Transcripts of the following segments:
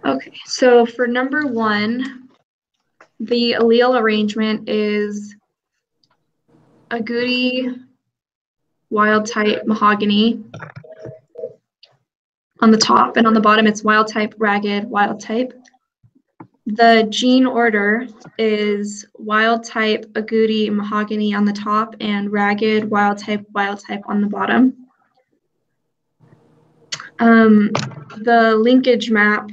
Okay, so for number 1, the allele arrangement is agouti, wild type, mahogany on the top, and on the bottom it's wild type, ragged, wild type. The gene order is wild type, agouti, mahogany on the top, and ragged, wild type on the bottom. The linkage map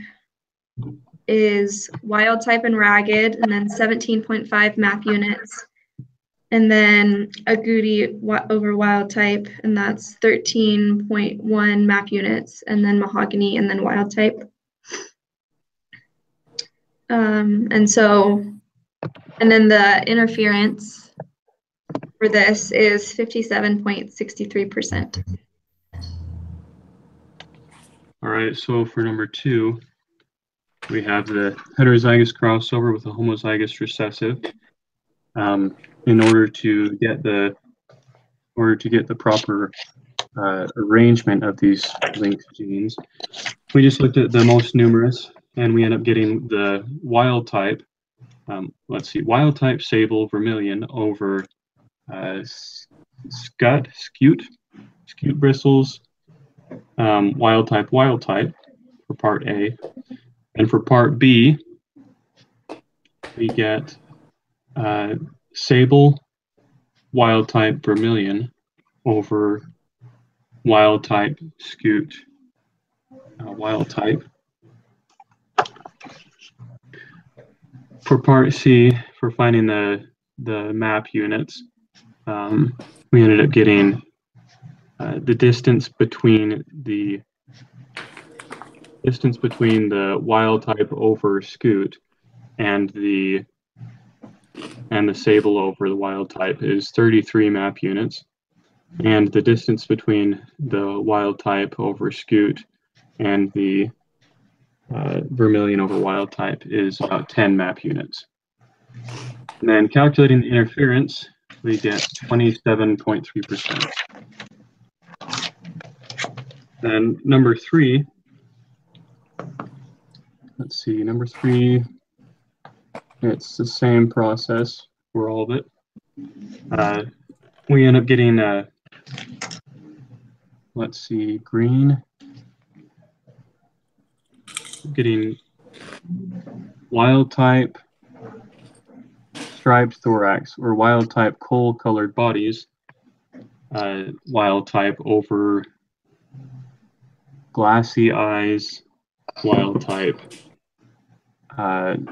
is wild type and ragged, and then 17.5 map units. And then agouti over wild type, and that's 13.1 map units, and then mahogany, and then wild type. And then the interference for this is 57.63%. All right, so for number 2, we have the heterozygous crossover with a homozygous recessive. In order to get the proper arrangement of these linked genes, we just looked at the most numerous, and we end up getting the wild type. Let's see, wild type sable vermilion over scute bristles, wild type for part A. And for part B, we get sable wild type vermilion over wild type scute wild type. For part C, for finding the map units, we ended up getting the distance between the wild type over scute and the sable over the wild type is 33 map units, and the distance between the wild type over scute and the vermilion over wild type is about 10 map units. And then calculating the interference, we get 27.3%. Then number 3, let's see, number 3, it's the same process for all of it. We end up getting, let's see, green, getting wild type striped thorax or wild type coal colored bodies, wild type over glassy eyes, wild type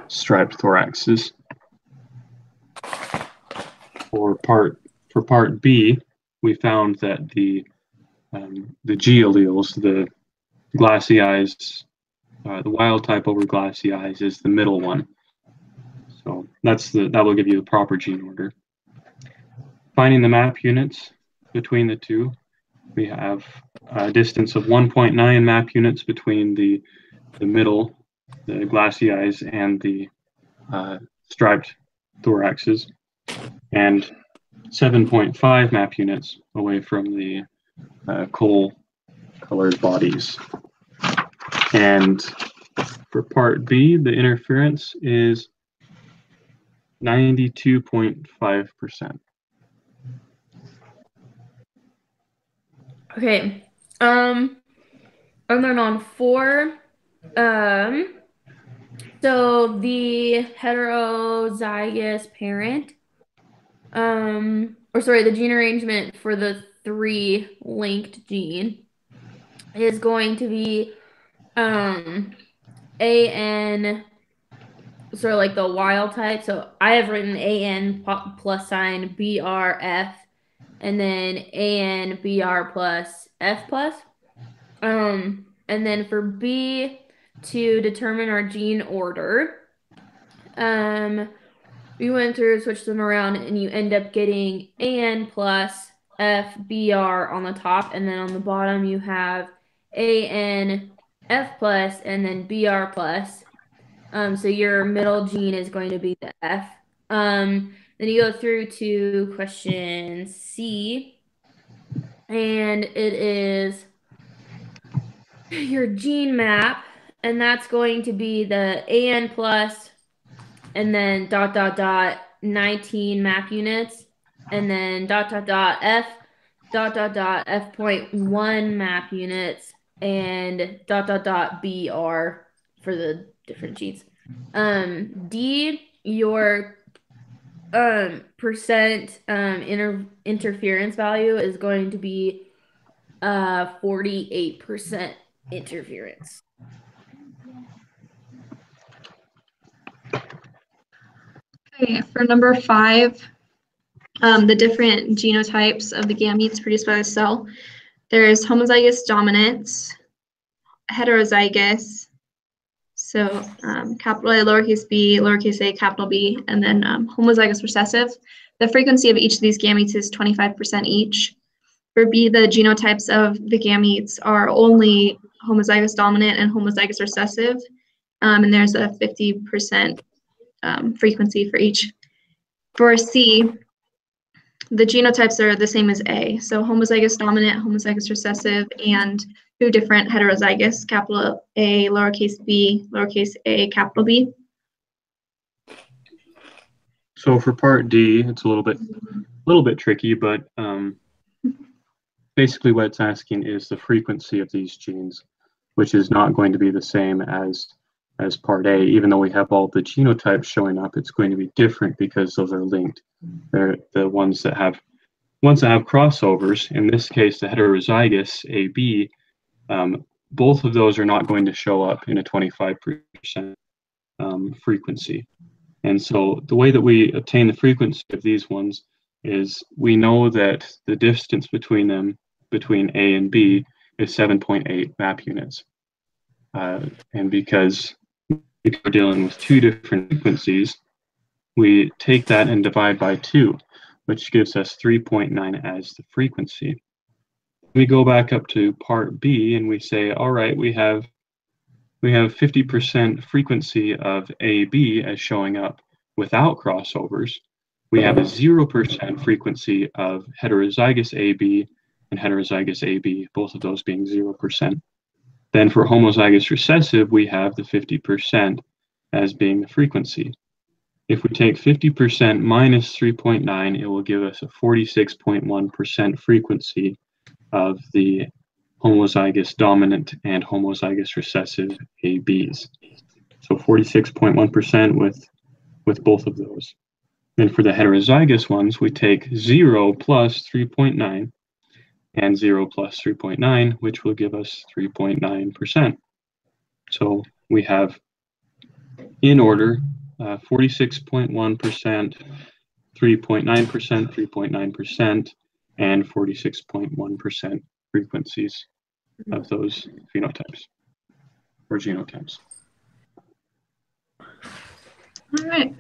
striped thoraxes. For part B, we found that the G alleles, the glassy eyes, the wild type over glassy eyes is the middle one. So that will give you the proper gene order. Finding the map units between the two, we have a distance of 1.9 map units between the middle, the glassy eyes, and the striped thoraxes, and 7.5 map units away from the coal-colored bodies. And for part B, the interference is 92.5%. Okay. And then on 4, so the heterozygous parent, the gene arrangement for the 3 linked gene is going to be AN, sort of like the wild type. So I have written AN plus sign BRF, and then AN BR plus F plus. And then for B, to determine our gene order, we went through, switched them around, and you end up getting AN plus FBR on the top, and then on the bottom you have AN F plus and then BR plus. So your middle gene is going to be the F. Then you go through to question C, and it is your gene map and that's going to be the AN plus, and then ... 19 map units, and then ... F ... F.1 map units, and ... BR for the different sheets. D, your percent interference value is going to be 48% interference. Okay, for number 5, the different genotypes of the gametes produced by the cell. There's homozygous dominance, heterozygous, so capital A, lowercase b, lowercase a, capital B, and then homozygous recessive. The frequency of each of these gametes is 25% each. For B, the genotypes of the gametes are only homozygous dominant and homozygous recessive, and there's a 50% frequency for each. For C, the genotypes are the same as A, so homozygous dominant, homozygous recessive, and 2 different heterozygous, capital A, lowercase b, lowercase a, capital B. So for part D, it's a little bit tricky, but basically what it's asking is the frequency of these genes, which is not going to be the same as part A. Even though we have all the genotypes showing up, it's going to be different because those are linked. They're the ones that have crossovers. In this case, the heterozygous AB, both of those are not going to show up in a 25% frequency. And so the way that we obtain the frequency of these ones is we know that the distance between them, between A and B, is 7.8 map units. And because we're dealing with 2 different frequencies, we take that and divide by 2, which gives us 3.9 as the frequency. We go back up to part B and we say, all right, we have 50% frequency of AB as showing up without crossovers. We have a 0% frequency of heterozygous AB and heterozygous AB, both of those being 0%. Then for homozygous recessive, we have the 50% as being the frequency. If we take 50% minus 3.9, it will give us a 46.1% frequency of the homozygous dominant and homozygous recessive ABs. So 46.1% with both of those. And for the heterozygous ones, we take 0 plus 3.9 and 0 plus 3.9, which will give us 3.9%. So we have, in order, 46.1%, 3.9%, 3.9%, and 46.1% frequencies of those phenotypes or genotypes. All right.